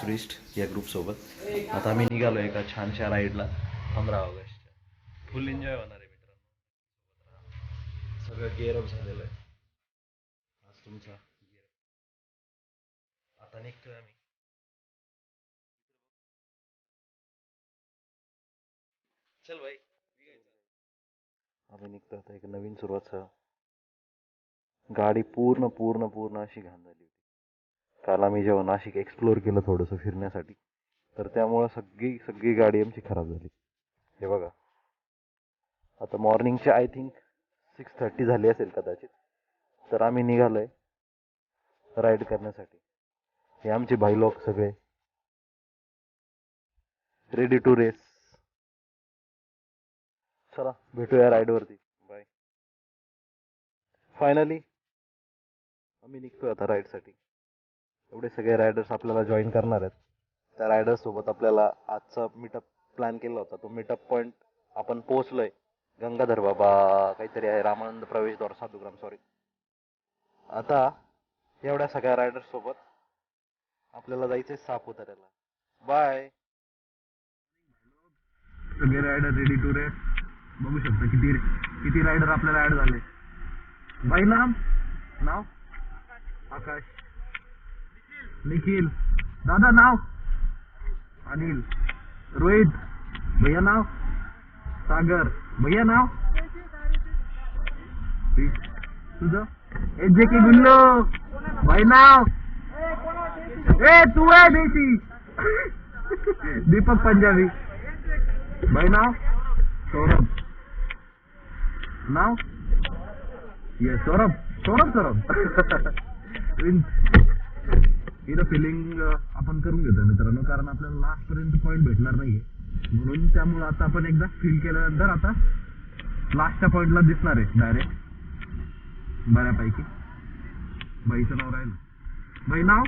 Tourist या ग्रुपसोबत आता आम्ही निघालो एका छानशा राईडला 15 ऑगस्ट. फुल एन्जॉय होणार आहे मित्रांनो. सगळं गेअरअप झालेलं आहे आज तुमचा आता निघतोय आम्ही. चल भाई आम्ही निघतो आता एक नवीन सुरुवात. गाडी पूर्ण पूर्ण पूर्ण अशी घाण झाली होती. काल आम्ही जेव्हा नाशिक एक्सप्लोअर केलं थोडंसं फिरण्यासाठी, तर त्यामुळं सगळी सगळी गाडी आमची खराब झाली. हे बघा, आता मॉर्निंगचे आय थिंक 6:30 झाली असेल कदाचित. तर आम्ही निघालोय राईड करण्यासाठी. हे आमचे भाई लोक सगळे रेडी टू रेस. चला भेटूया राईडवरती. बाय. फायनली आम्ही निघतोय आता राईडसाठी. एवढे सगळे रायडर्स आपल्याला जॉईन करणार आहेत. त्या रायडर्स सोबत आपल्याला आजचा मीटअप प्लॅन केला होता. तो मीटअप पॉइंट आपण पोहोचलोय. गंगाधर बाबा काहीतरी आहे, रामानंद प्रवेशद्वार साधूग्राम, सॉरी. आता एवढ्या सगळ्या रायडर्स सोबत आपल्याला जायचंय सापुताऱ्याला. बाय. सगळे रायडर रेडी टू रेस. बघू शकता किती किती रायडर आपल्याला ऍड झाले. बाई नाम नाव आकाश, निखिल दादा नाव, अनिल, रोहित भैया नाव, सागर भैया नाव, तुझं एजे की गुल्लो भाई नाव, ए तू आहे देशी दीपक पंजाबी भाई नाव, सौरभ नाव, ये सौरभ सौरभ सौरभ इथं फिलिंग आपण करून घेतो मित्रांनो, कारण आपल्याला लास्ट पर्यंत पॉईंट भेटणार नाहीये. म्हणून त्यामुळे आता आपण एकदा फील केल्यानंतर आता लास्टच्या पॉईंटला दिसणार आहे डायरेक्ट बऱ्यापैकी. बाईचं नाव राहिलं. बाई नाव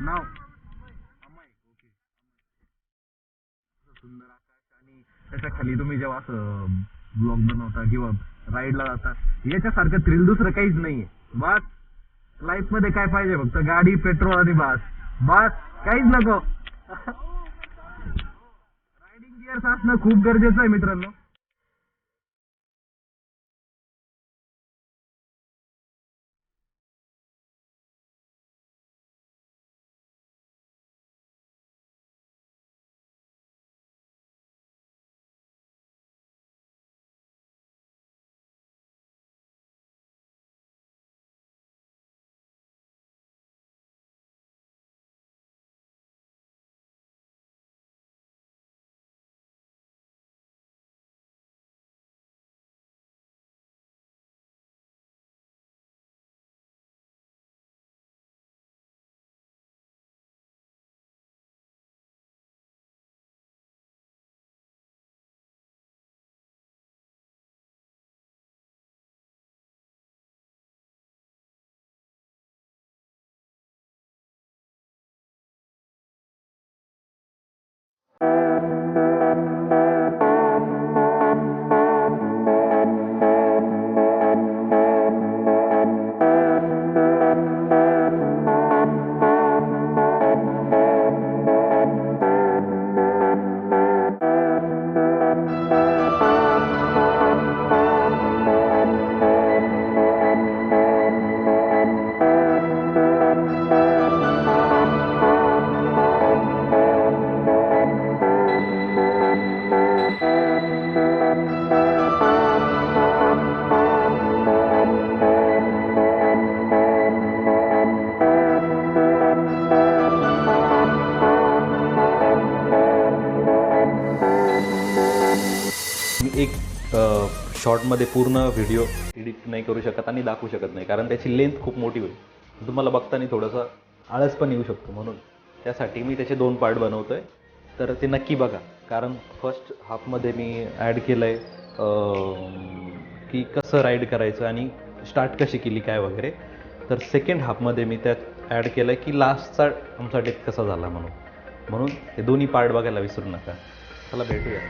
नाव अमय. ओके. सुंदर आकाश. आणि त्याच्या खाली तुम्ही जेव्हा असं ब्लॉग बनवता किंवा राईडला जाता, याच्यासारखं थ्रिल दुसरं काहीच नाहीये. बस लाईफ मध्ये काय पाहिजे, फक्त गाडी, पेट्रोल आणि बस बस काहीच नको. रायडिंग गिअर्स असणं खूप गरजेचं आहे मित्रांनो. एक शॉर्टमध्ये पूर्ण व्हिडिओ एडिट नाही करू शकत आणि दाखवू शकत नाही, कारण त्याची लेंथ खूप मोठी होईल. तुम्हाला बघताना थोडंसं आळस पण येऊ शकतो. म्हणून त्यासाठी मी त्याचे 2 पार्ट बनवतो आहे. तर ते नक्की बघा, कारण फर्स्ट हाफमध्ये मी ॲड केलं आहे की कसं राईड करायचं आणि स्टार्ट कशी केली काय वगैरे. तर सेकंड हाफमध्ये मी त्यात ॲड केलं आहे की लास्टचा आमचा डेट कसा झाला म्हणून. हे दोन्ही पार्ट बघायला विसरू नका. चला भेटूया.